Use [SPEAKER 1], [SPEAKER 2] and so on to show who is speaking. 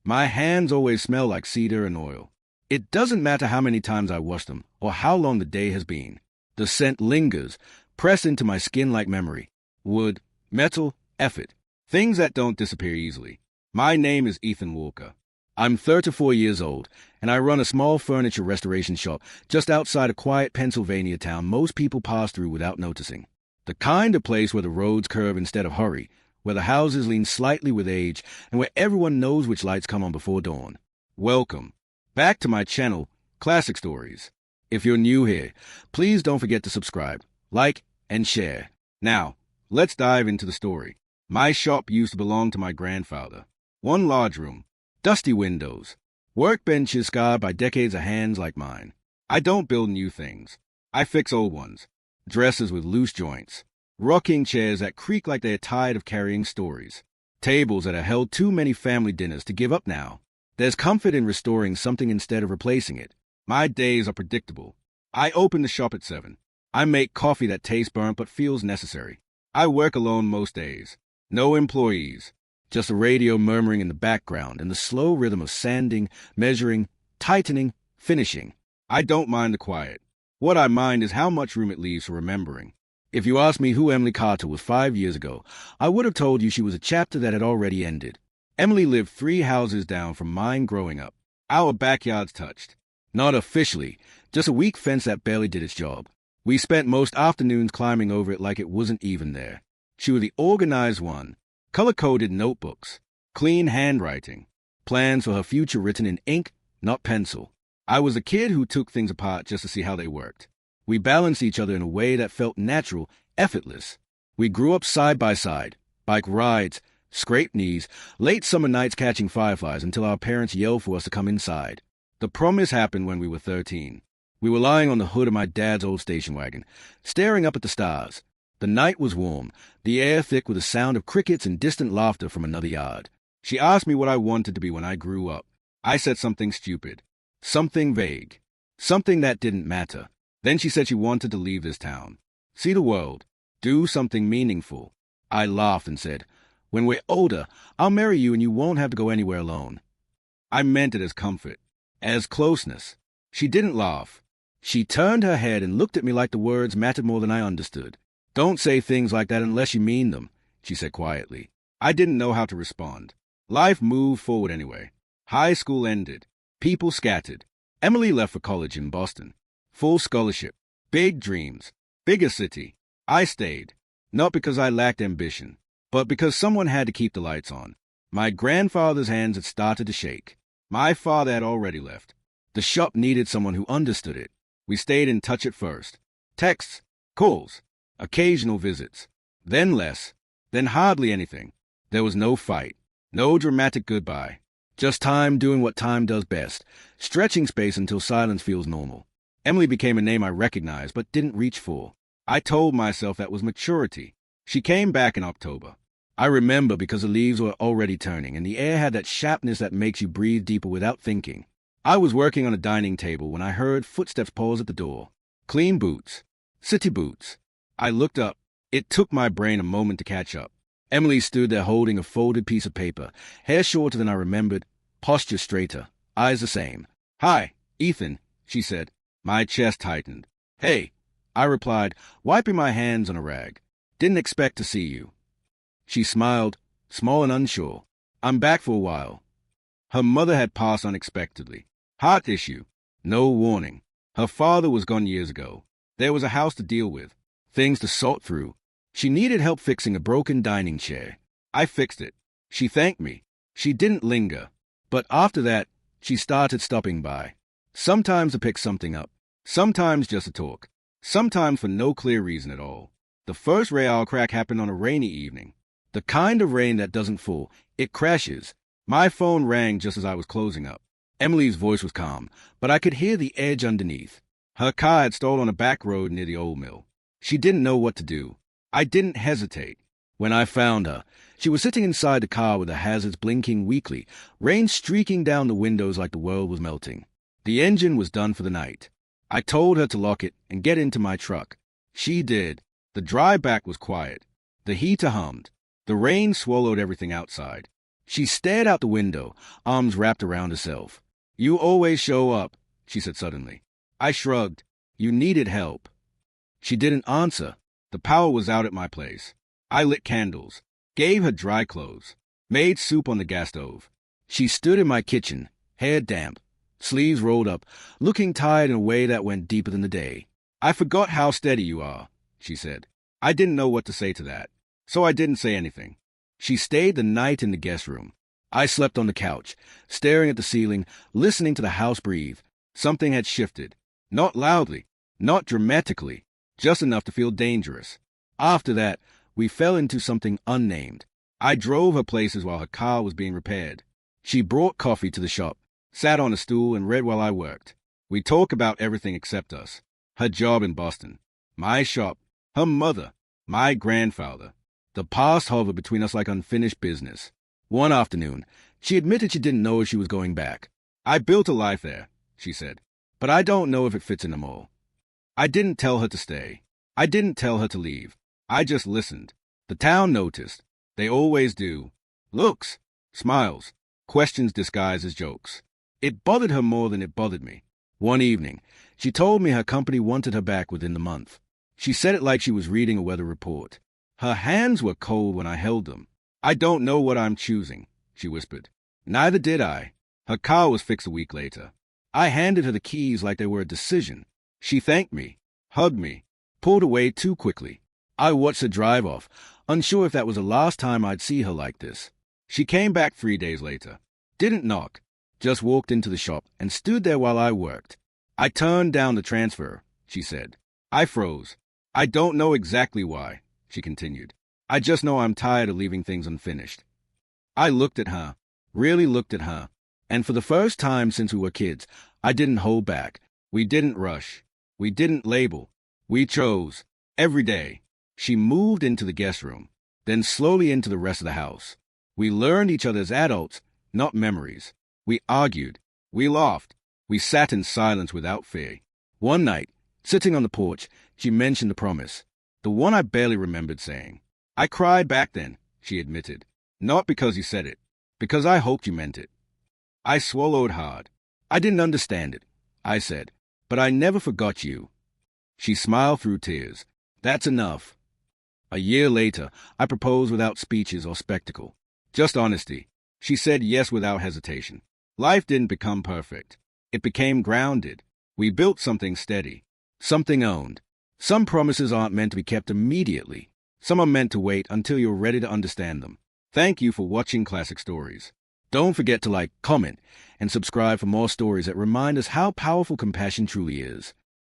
[SPEAKER 1] My hands always smell like cedar and oil. It doesn't matter how many times I wash them or how long the day has been. The scent lingers, pressed into my skin like memory. Wood, metal, effort. Things that don't disappear easily. My name is Ethan Walker. I'm 34 years old, and I run a small furniture restoration shop just outside a quiet Pennsylvania town most people pass through without noticing. The kind of place where the roads curve instead of hurry, where the houses lean slightly with age, and where everyone knows which lights come on before dawn. Welcome back to my channel, Classic Stories. If you're new here, please don't forget to subscribe, like, and share. Now, let's dive into the story. My shop used to belong to my grandfather. One large room, dusty windows, workbenches scarred by decades of hands like mine. I don't build new things. I fix old ones. Dressers with loose joints. Rocking chairs that creak like they're tired of carrying stories. Tables that have held too many family dinners to give up now. There's comfort in restoring something instead of replacing it. My days are predictable. I open the shop at 7. I make coffee that tastes burnt but feels necessary. I work alone most days. No employees. Just a radio murmuring in the background and the slow rhythm of sanding, measuring, tightening, finishing. I don't mind the quiet. What I mind is how much room it leaves for remembering. If you asked me who Emily Carter was 5 years ago, I would have told you she was a chapter that had already ended. Emily lived 3 houses down from mine growing up. Our backyards touched. Not officially, just a weak fence that barely did its job. We spent most afternoons climbing over it like it wasn't even there. She was the organized one. Color-coded notebooks, clean handwriting, plans for her future written in ink, not pencil. I was a kid who took things apart just to see how they worked. We balanced each other in a way that felt natural, effortless. We grew up side by side, bike rides, scraped knees, late summer nights catching fireflies until our parents yelled for us to come inside. The promise happened when we were 13. We were lying on the hood of my dad's old station wagon, staring up at the stars. The night was warm, the air thick with the sound of crickets and distant laughter from another yard. She asked me what I wanted to be when I grew up. I said something stupid, something vague, something that didn't matter. Then she said she wanted to leave this town, see the world, do something meaningful. I laughed and said, "When we're older, I'll marry you and you won't have to go anywhere alone." I meant it as comfort, as closeness. She didn't laugh. She turned her head and looked at me like the words mattered more than I understood. "Don't say things like that unless you mean them," she said quietly. I didn't know how to respond. Life moved forward anyway. High school ended. People scattered. Emily left for college in Boston. Full scholarship. Big dreams. Bigger city. I stayed. Not because I lacked ambition, but because someone had to keep the lights on. My grandfather's hands had started to shake. My father had already left. The shop needed someone who understood it. We stayed in touch at first. Texts, calls, occasional visits. Then less. Then hardly anything. There was no fight. No dramatic goodbye. Just time doing what time does best, stretching space until silence feels normal. Emily became a name I recognized but didn't reach for. I told myself that was maturity. She came back in October. I remember because the leaves were already turning and the air had that sharpness that makes you breathe deeper without thinking. I was working on a dining table when I heard footsteps pause at the door. Clean boots. City boots. I looked up. It took my brain a moment to catch up. Emily stood there holding a folded piece of paper, hair shorter than I remembered, posture straighter, eyes the same. "Hi, Ethan," she said. My chest tightened. "Hey," I replied, wiping my hands on a rag. "Didn't expect to see you." She smiled, small and unsure. "I'm back for a while." Her mother had passed unexpectedly. Heart issue. No warning. Her father was gone years ago. There was a house to deal with, things to sort through. She needed help fixing a broken dining chair. I fixed it. She thanked me. She didn't linger. But after that, she started stopping by. Sometimes to pick something up. Sometimes just to talk. Sometimes for no clear reason at all. The first radar crack happened on a rainy evening. The kind of rain that doesn't fall. It crashes. My phone rang just as I was closing up. Emily's voice was calm, but I could hear the edge underneath. Her car had stalled on a back road near the old mill. She didn't know what to do. I didn't hesitate. When I found her, she was sitting inside the car with the hazards blinking weakly, rain streaking down the windows like the world was melting. The engine was done for the night. I told her to lock it and get into my truck. She did. The drive back was quiet. The heater hummed. The rain swallowed everything outside. She stared out the window, arms wrapped around herself. "You always show up," she said suddenly. I shrugged. "You needed help." She didn't answer. The power was out at my place. I lit candles, gave her dry clothes, made soup on the gas stove. She stood in my kitchen, hair damp, sleeves rolled up, looking tired in a way that went deeper than the day. "I forgot how steady you are," she said. I didn't know what to say to that, so I didn't say anything. She stayed the night in the guest room. I slept on the couch, staring at the ceiling, listening to the house breathe. Something had shifted. Not loudly, not dramatically, just enough to feel dangerous. After that, we fell into something unnamed. I drove her places while her car was being repaired. She brought coffee to the shop, sat on a stool, and read while I worked. We talked about everything except us. Her job in Boston, my shop, her mother, my grandfather. The past hovered between us like unfinished business. One afternoon, she admitted she didn't know if she was going back. "I built a life there," she said, "but I don't know if it fits in the mold." I didn't tell her to stay. I didn't tell her to leave. I just listened. The town noticed. They always do. Looks, smiles, questions disguised as jokes. It bothered her more than it bothered me. One evening, she told me her company wanted her back within the month. She said it like she was reading a weather report. Her hands were cold when I held them. "I don't know what I'm choosing," she whispered. Neither did I. Her car was fixed a week later. I handed her the keys like they were a decision. She thanked me, hugged me, pulled away too quickly. I watched her drive off, unsure if that was the last time I'd see her like this. She came back 3 days later. Didn't knock, just walked into the shop and stood there while I worked. "I turned down the transfer," she said. I froze. "I don't know exactly why," she continued. "I just know I'm tired of leaving things unfinished." I looked at her, really looked at her, and for the first time since we were kids, I didn't hold back. We didn't rush. We didn't label. We chose. Every day. She moved into the guest room, then slowly into the rest of the house. We learned each other as adults, not memories. We argued. We laughed. We sat in silence without fear. One night, sitting on the porch, she mentioned a promise, the one I barely remembered saying. "I cried back then," she admitted. "Not because you said it, because I hoped you meant it." I swallowed hard. I didn't understand it, I said, "but I never forgot you." She smiled through tears. "That's enough." A year later, I proposed without speeches or spectacle. Just honesty. She said yes without hesitation. Life didn't become perfect. It became grounded. We built something steady, something owned. Some promises aren't meant to be kept immediately. Some are meant to wait until you're ready to understand them. Thank you for watching Classic Stories. Don't forget to like, comment, and subscribe for more stories that remind us how powerful compassion truly is.